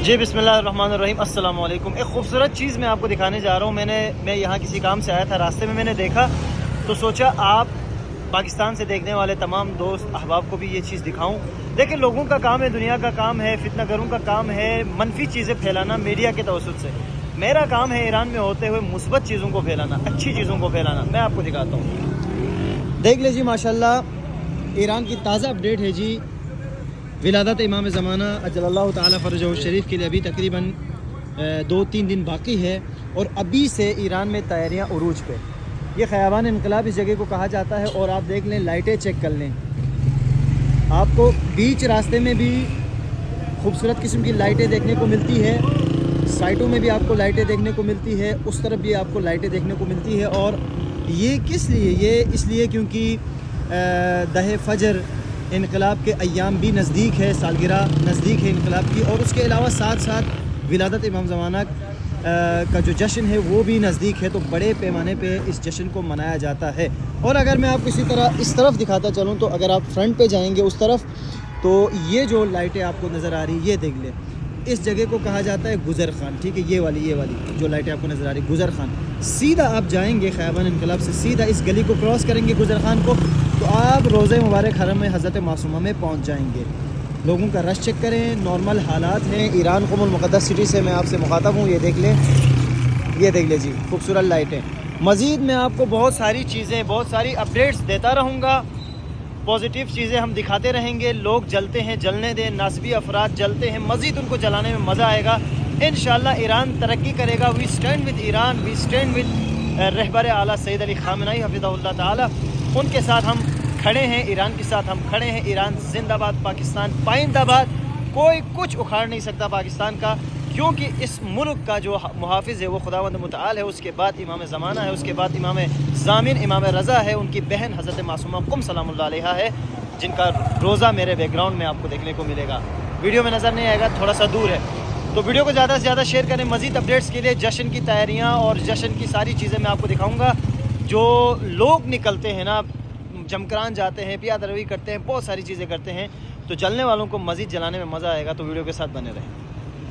جی बिस्मिल्लाहिर्रहमानिर्रहीम अस्सलाम वालेकुम। एक खूबसूरत चीज़ मैं आपको दिखाने जा रहा हूँ। मैं यहाँ किसी काम से आया था, रास्ते में मैंने देखा तो सोचा आप पाकिस्तान से देखने वाले तमाम दोस्त अहबाब को भी ये चीज़ दिखाऊं। देखिए, लोगों का काम है, दुनिया का काम है, फितना गरों का काम है मनफी चीज़ें फैलाना मीडिया के तवसुत से। मेरा काम है ईरान में होते हुए मुस्बत चीज़ों को फैलाना, अच्छी चीज़ों को फैलाना। मैं आपको दिखाता हूँ, देख लीजिए माशाल्लाह ईरान की ताज़ा अपडेट है जी। विलादत इमाम ज़माना अजल्लल्लाहु ताला फ़रजहु शरीफ के लिए अभी तकरीबन 2-3 दिन बाकी है और अभी से ईरान में तैयारियां उरूज पे। ये ख़याबान इनकलाब इस जगह को कहा जाता है और आप देख लें, लाइटें चेक कर लें, आपको बीच रास्ते में भी खूबसूरत किस्म की लाइटें देखने को मिलती है, साइटों में भी आपको लाइटें देखने को मिलती है, उस तरफ भी आपको लाइटें देखने को मिलती है। और ये किस लिए? ये इसलिए क्योंकि दह फजर इनकलाब के अय्याम भी नज़दीक है, सालगिरह नज़दीक है इनकलाब की, और उसके अलावा साथ साथ विलादत इमाम ज़माना का जो जश्न है वो भी नज़दीक है, तो बड़े पैमाने पे इस जश्न को मनाया जाता है। और अगर मैं आपको इसी तरह इस तरफ दिखाता चलूँ तो अगर आप फ्रंट पे जाएंगे उस तरफ, तो ये जो लाइटें आपको नज़र आ रही, ये देख लें, इस जगह को कहा जाता है गुज़र खान। ठीक है, ये वाली जो लाइटें आपको नज़र आ रही, गुज़र खान। सीधा आप जाएंगे ख़याबान इनकलाब से, सीधा इस गली को क्रॉस करेंगे गुज़र खान को, तो आप रोज़े मुबारक हरम में हज़रत मासूमा में पहुंच जाएंगे। लोगों का रश चेक करें, नॉर्मल हालात हैं। ईरान क़ुमुल मुक़द्दस सिटी से मैं आपसे मुखातब हूँ। ये देख लें जी, खूबसूरत लाइटें। मज़ीद मैं आपको बहुत सारी चीज़ें, बहुत सारी अपडेट्स देता रहूँगा, पॉजिटिव चीज़ें हम दिखाते रहेंगे। लोग जलते हैं, जलने दें, नासबी अफराद जलते हैं, मज़ीद उनको जलाने में मज़ा आएगा। इंशाअल्लाह ईरान तरक्की करेगा। We stand with Iran, we stand with रहबर आला सैयद अली ख़ामेनी हफ़िज़हुल्लाह ताला। उनके साथ हम खड़े हैं, ईरान के साथ हम खड़े हैं। ईरान जिंदाबाद, पाकिस्तान पाइंदाबाद। कोई कुछ उखाड़ नहीं सकता पाकिस्तान का, क्योंकि इस मुल्क का जो मुहाफ़िज़ है वो खुदावंद मुतआल है, उसके बाद इमाम ज़माना है, उसके बाद इमाम ज़ामिन इमाम रज़ा है, उनकी बहन हज़रत मासूमा कुम सलामुल्लाह अलैहा है, जिनका रोज़ा मेरे बैकग्राउंड में आपको देखने को मिलेगा। वीडियो में नज़र नहीं आएगा, थोड़ा सा दूर है, तो वीडियो को ज़्यादा से ज़्यादा शेयर करें। मज़ीद अपडेट्स के लिए जश्न की तैयारियाँ और जश्न की सारी चीज़ें मैं आपको दिखाऊँगा। जो लोग निकलते हैं ना, जमकरान जाते हैं, पियादा रवी करते हैं, बहुत सारी चीज़ें करते हैं, तो जलने वालों को मज़ीद जलाने में मज़ा आएगा। तो वीडियो के साथ बने रहें।